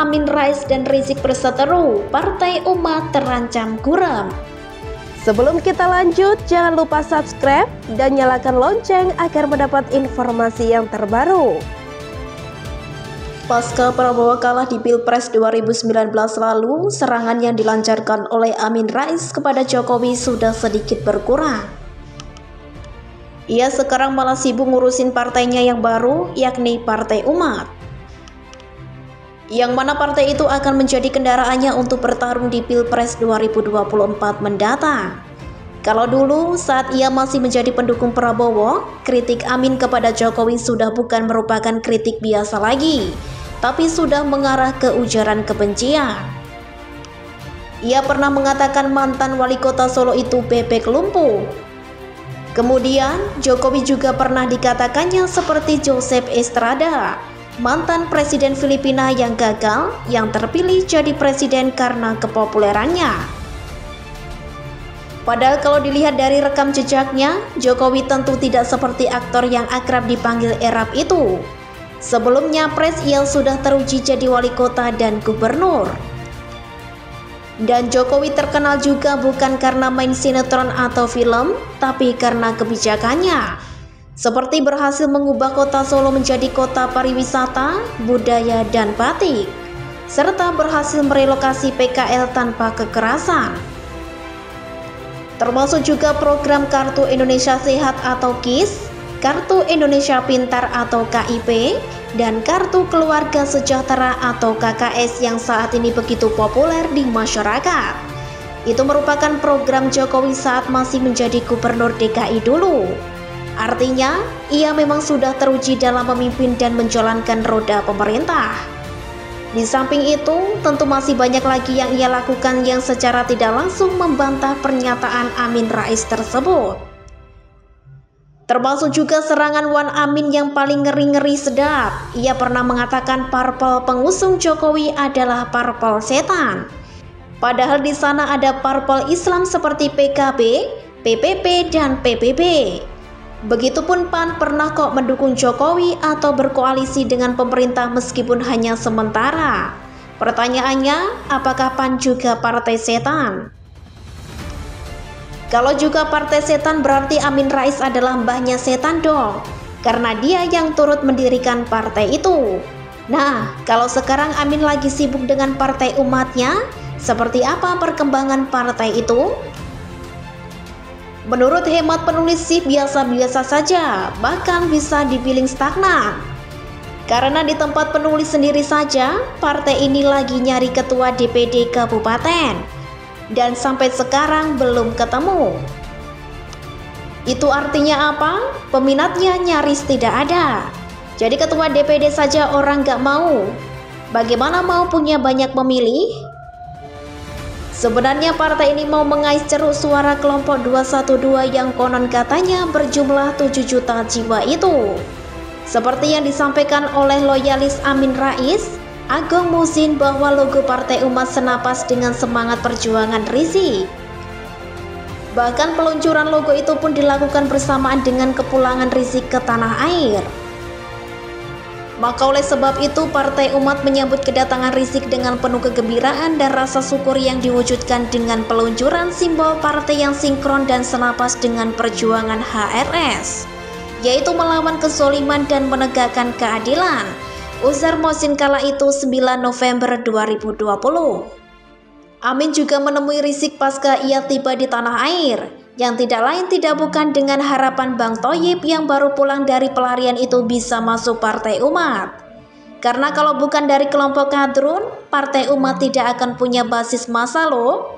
Amin Rais dan Rizik berseteru, Partai Umat terancam guram. Sebelum kita lanjut, jangan lupa subscribe dan nyalakan lonceng agar mendapat informasi yang terbaru. Pasca Prabowo kalah di Pilpres 2019 lalu, serangan yang dilancarkan oleh Amin Rais kepada Jokowi sudah sedikit berkurang. Ia sekarang malah sibuk ngurusin partainya yang baru, yakni Partai Umat. Yang mana partai itu akan menjadi kendaraannya untuk bertarung di Pilpres 2024 mendatang. Kalau dulu saat ia masih menjadi pendukung Prabowo, kritik Amin kepada Jokowi sudah bukan merupakan kritik biasa lagi, tapi sudah mengarah ke ujaran kebencian. Ia pernah mengatakan mantan wali kota Solo itu bebek lumpuh. Kemudian Jokowi juga pernah dikatakannya seperti Joseph Estrada, mantan presiden Filipina yang gagal, yang terpilih jadi presiden karena kepopulerannya. Padahal kalau dilihat dari rekam jejaknya, Jokowi tentu tidak seperti aktor yang akrab dipanggil Erap itu. Sebelumnya Pres ia sudah teruji jadi wali kota dan gubernur. Dan Jokowi terkenal juga bukan karena main sinetron atau film, tapi karena kebijakannya. Seperti berhasil mengubah kota Solo menjadi kota pariwisata, budaya, dan batik. Serta berhasil merelokasi PKL tanpa kekerasan. Termasuk juga program Kartu Indonesia Sehat atau KIS, Kartu Indonesia Pintar atau KIP, dan Kartu Keluarga Sejahtera atau KKS yang saat ini begitu populer di masyarakat. Itu merupakan program Jokowi saat masih menjadi gubernur DKI dulu. Artinya, ia memang sudah teruji dalam memimpin dan menjalankan roda pemerintah. Di samping itu, tentu masih banyak lagi yang ia lakukan yang secara tidak langsung membantah pernyataan Amin Rais tersebut. Termasuk juga serangan Wan Amin yang paling ngeri-ngeri sedap. Ia pernah mengatakan parpol pengusung Jokowi adalah parpol setan. Padahal di sana ada parpol Islam seperti PKB, PPP, dan PBB. Begitupun PAN pernah kok mendukung Jokowi atau berkoalisi dengan pemerintah meskipun hanya sementara. Pertanyaannya, apakah PAN juga partai setan? Kalau juga partai setan berarti Amin Rais adalah mbahnya setan dong, karena dia yang turut mendirikan partai itu. Nah, kalau sekarang Amin lagi sibuk dengan partai umatnya, seperti apa perkembangan partai itu? Menurut hemat penulis sih biasa-biasa saja, bahkan bisa dibilang stagnan. Karena di tempat penulis sendiri saja, partai ini lagi nyari ketua DPD kabupaten. Dan sampai sekarang belum ketemu. Itu artinya apa? Peminatnya nyaris tidak ada. Jadi ketua DPD saja orang gak mau. Bagaimana mau punya banyak pemilih? Sebenarnya partai ini mau mengais ceruk suara kelompok 212 yang konon katanya berjumlah 7 juta jiwa itu. Seperti yang disampaikan oleh loyalis Amin Rais, Agung Musin, bahwa logo Partai Umat senapas dengan semangat perjuangan Rizik. Bahkan peluncuran logo itu pun dilakukan bersamaan dengan kepulangan Rizik ke tanah air. Maka oleh sebab itu Partai Umat menyambut kedatangan Rizik dengan penuh kegembiraan dan rasa syukur yang diwujudkan dengan peluncuran simbol partai yang sinkron dan senapas dengan perjuangan HRS, yaitu melawan kezoliman dan menegakkan keadilan. Ujar Musin kala itu 9 November 2020. Amin juga menemui Rizik pasca ia tiba di tanah air, yang tidak lain tidak bukan dengan harapan Bang Thoyib yang baru pulang dari pelarian itu bisa masuk Partai Umat. Karena kalau bukan dari kelompok kadrun, Partai Umat tidak akan punya basis massa loh.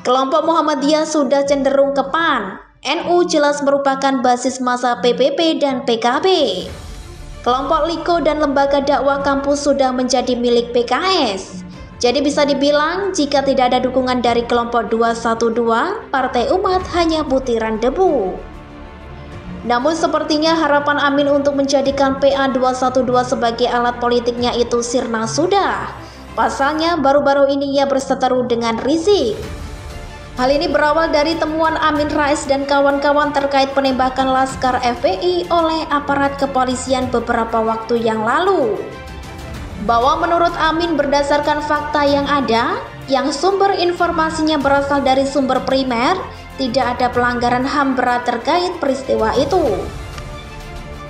Kelompok Muhammadiyah sudah cenderung ke PAN, NU jelas merupakan basis massa PPP dan PKB. Kelompok Liko dan lembaga dakwah kampus sudah menjadi milik PKS. Jadi bisa dibilang jika tidak ada dukungan dari kelompok 212, Partai Umat hanya butiran debu. Namun sepertinya harapan Amin untuk menjadikan PA 212 sebagai alat politiknya itu sirna sudah. Pasalnya baru-baru ini ia berseteru dengan Rizik. Hal ini berawal dari temuan Amin Rais dan kawan-kawan terkait penembakan Laskar FPI oleh aparat kepolisian beberapa waktu yang lalu. bahwa menurut Amin berdasarkan fakta yang ada, yang sumber informasinya berasal dari sumber primer, tidak ada pelanggaran HAM berat terkait peristiwa itu.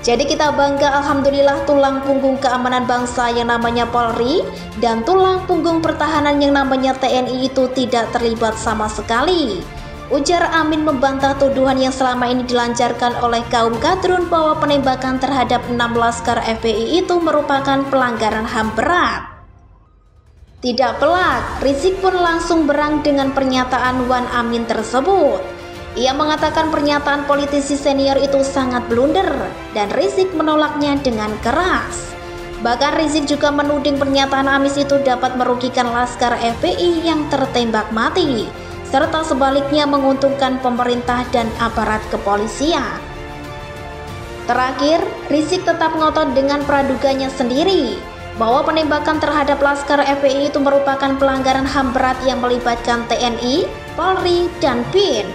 Jadi kita bangga, alhamdulillah, tulang punggung keamanan bangsa yang namanya Polri dan tulang punggung pertahanan yang namanya TNI itu tidak terlibat sama sekali. Ujar Amin membantah tuduhan yang selama ini dilancarkan oleh kaum kadrun bahwa penembakan terhadap 6 laskar FPI itu merupakan pelanggaran HAM berat. Tidak pelak, Rizik pun langsung berang dengan pernyataan Wan Amin tersebut. Ia mengatakan pernyataan politisi senior itu sangat blunder dan Rizik menolaknya dengan keras. Bahkan Rizik juga menuding pernyataan Amin itu dapat merugikan laskar FPI yang tertembak mati, serta sebaliknya menguntungkan pemerintah dan aparat kepolisian. Terakhir, Rizik tetap ngotot dengan praduganya sendiri bahwa penembakan terhadap laskar FPI itu merupakan pelanggaran HAM berat yang melibatkan TNI, Polri, dan BIN.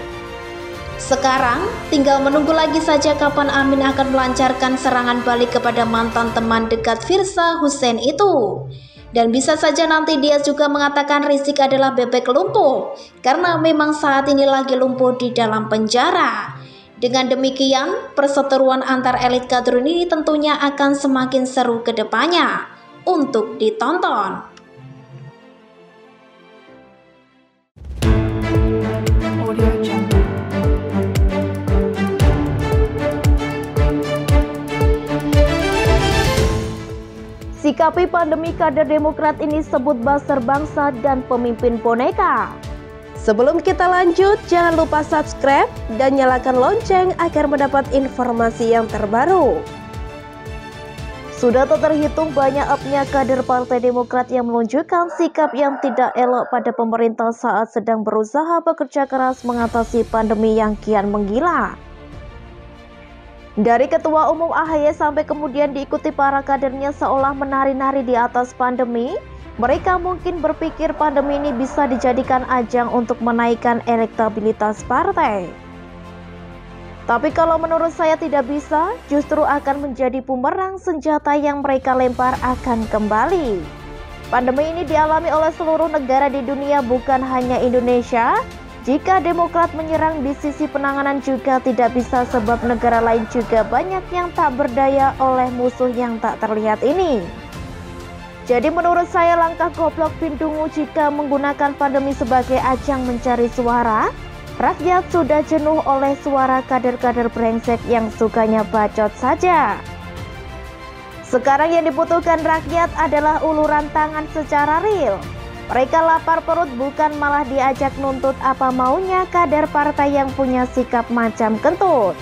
Sekarang tinggal menunggu lagi saja kapan Amin akan melancarkan serangan balik kepada mantan teman dekat Firza Husein itu. Dan bisa saja nanti dia juga mengatakan Rizik adalah bebek lumpuh karena memang saat ini lagi lumpuh di dalam penjara. Dengan demikian, perseteruan antar elit kadrun ini tentunya akan semakin seru ke depannya untuk ditonton. Audio Jungle. Sikapi pandemi, kader Demokrat ini sebut buzzer bangsa dan pemimpin boneka. Sebelum kita lanjut, jangan lupa subscribe dan nyalakan lonceng agar mendapat informasi yang terbaru. Sudah tak terhitung banyaknya kader Partai Demokrat yang menunjukkan sikap yang tidak elok pada pemerintah saat sedang berusaha bekerja keras mengatasi pandemi yang kian menggila. Dari Ketua Umum AHY sampai kemudian diikuti para kadernya seolah menari-nari di atas pandemi, mereka mungkin berpikir pandemi ini bisa dijadikan ajang untuk menaikkan elektabilitas partai. Tapi kalau menurut saya tidak bisa, justru akan menjadi bumerang, senjata yang mereka lempar akan kembali. Pandemi ini dialami oleh seluruh negara di dunia, bukan hanya Indonesia. Jika Demokrat menyerang di sisi penanganan juga tidak bisa, sebab negara lain juga banyak yang tak berdaya oleh musuh yang tak terlihat ini. Jadi menurut saya langkah goblok Bindungu jika menggunakan pandemi sebagai ajang mencari suara. Rakyat sudah jenuh oleh suara kader-kader brengsek yang sukanya bacot saja. Sekarang yang dibutuhkan rakyat adalah uluran tangan secara real. Mereka lapar perut, bukan malah diajak nuntut apa maunya kader partai yang punya sikap macam kentut.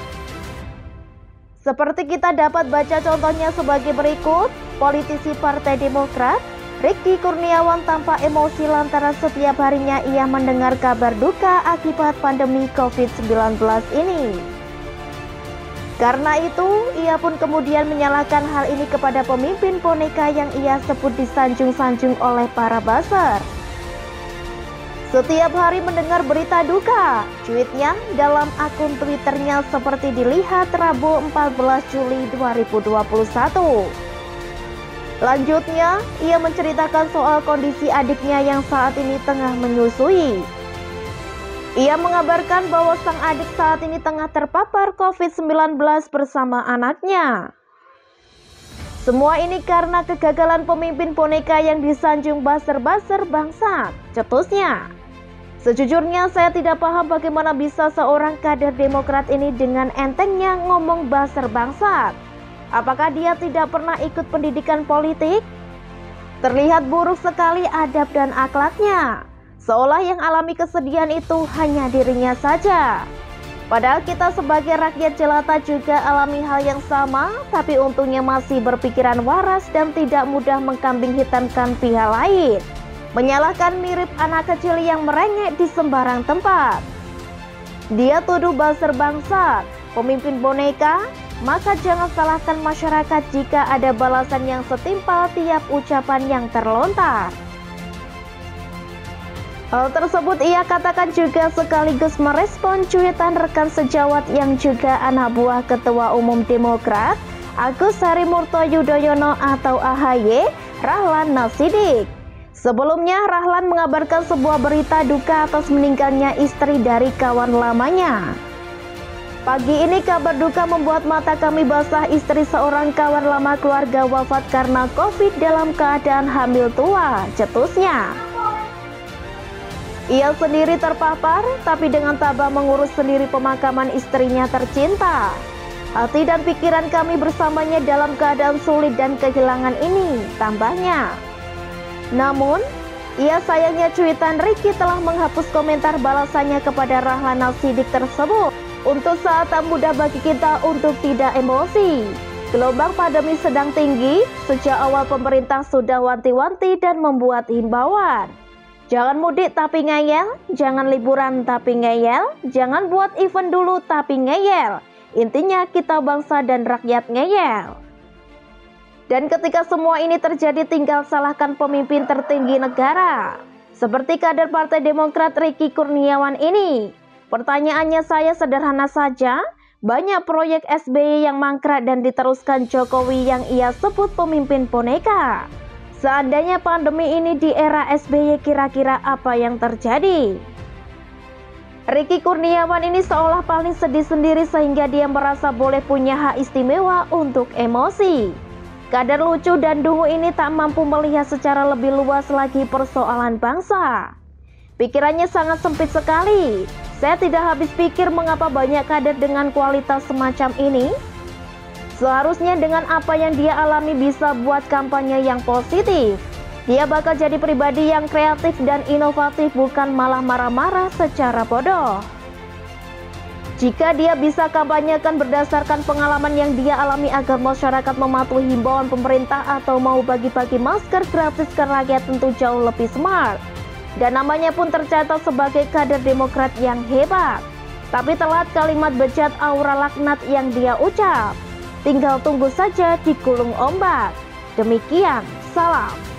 Seperti kita dapat baca contohnya sebagai berikut. Politisi Partai Demokrat, Ricky Kurniawan tampak emosi lantaran setiap harinya ia mendengar kabar duka akibat pandemi COVID-19 ini. Karena itu, ia pun kemudian menyalahkan hal ini kepada pemimpin boneka yang ia sebut disanjung-sanjung oleh para buzzer. Setiap hari mendengar berita duka, cuitnya dalam akun Twitternya seperti dilihat Rabu 14 Juli 2021. Lanjutnya, ia menceritakan soal kondisi adiknya yang saat ini tengah menyusui. Ia mengabarkan bahwa sang adik saat ini tengah terpapar COVID-19 bersama anaknya. Semua ini karena kegagalan pemimpin boneka yang disanjung buzzer-buzzer bangsa, cetusnya. Sejujurnya saya tidak paham bagaimana bisa seorang kader Demokrat ini dengan entengnya ngomong buzzer bangsat. Apakah dia tidak pernah ikut pendidikan politik? Terlihat buruk sekali adab dan akhlaknya. Seolah yang alami kesedihan itu hanya dirinya saja. Padahal kita sebagai rakyat jelata juga alami hal yang sama, tapi untungnya masih berpikiran waras dan tidak mudah mengkambing hitamkan pihak lain. Menyalahkan mirip anak kecil yang merengek di sembarang tempat. Dia tuduh buzzer bangsat, pemimpin boneka, maka jangan salahkan masyarakat jika ada balasan yang setimpal tiap ucapan yang terlontar. Hal tersebut ia katakan juga sekaligus merespon cuitan rekan sejawat yang juga anak buah Ketua Umum Demokrat, Agus Harimurto Yudhoyono atau AHY, Rahlan Nasidik. Sebelumnya, Rahlan mengabarkan sebuah berita duka atas meninggalnya istri dari kawan lamanya. Pagi ini kabar duka membuat mata kami basah. Istri seorang kawan lama keluarga wafat karena COVID dalam keadaan hamil tua, cetusnya. Ia sendiri terpapar, tapi dengan tabah mengurus sendiri pemakaman istrinya tercinta. Hati dan pikiran kami bersamanya dalam keadaan sulit dan kehilangan ini, tambahnya. Namun, ia sayangnya cuitan Ricky telah menghapus komentar balasannya kepada Rahlan Nasidik tersebut. Untuk saat tak mudah bagi kita untuk tidak emosi. Gelombang pandemi sedang tinggi, sejak awal pemerintah sudah wanti-wanti dan membuat himbauan. Jangan mudik tapi ngeyel, jangan liburan tapi ngeyel, jangan buat event dulu tapi ngeyel. Intinya kita bangsa dan rakyat ngeyel. Dan ketika semua ini terjadi tinggal salahkan pemimpin tertinggi negara. Seperti kader Partai Demokrat Ricky Kurniawan ini. Pertanyaannya saya sederhana saja, banyak proyek SBY yang mangkrak dan diteruskan Jokowi yang ia sebut pemimpin boneka. Seandainya pandemi ini di era SBY, kira-kira apa yang terjadi? Ricky Kurniawan ini seolah paling sedih sendiri sehingga dia merasa boleh punya hak istimewa untuk emosi. Kader lucu dan dungu ini tak mampu melihat secara lebih luas lagi persoalan bangsa. Pikirannya sangat sempit sekali. Saya tidak habis pikir mengapa banyak kader dengan kualitas semacam ini. Seharusnya dengan apa yang dia alami bisa buat kampanye yang positif. Dia bakal jadi pribadi yang kreatif dan inovatif, bukan malah marah-marah secara bodoh. Jika dia bisa kampanyekan berdasarkan pengalaman yang dia alami agar masyarakat mematuhi himbauan pemerintah atau mau bagi-bagi masker gratis ke rakyat, tentu jauh lebih smart. Dan namanya pun tercatat sebagai kader Demokrat yang hebat. Tapi telat kalimat bejat aura laknat yang dia ucap. Tinggal tunggu saja di gulung ombak. Demikian, salam.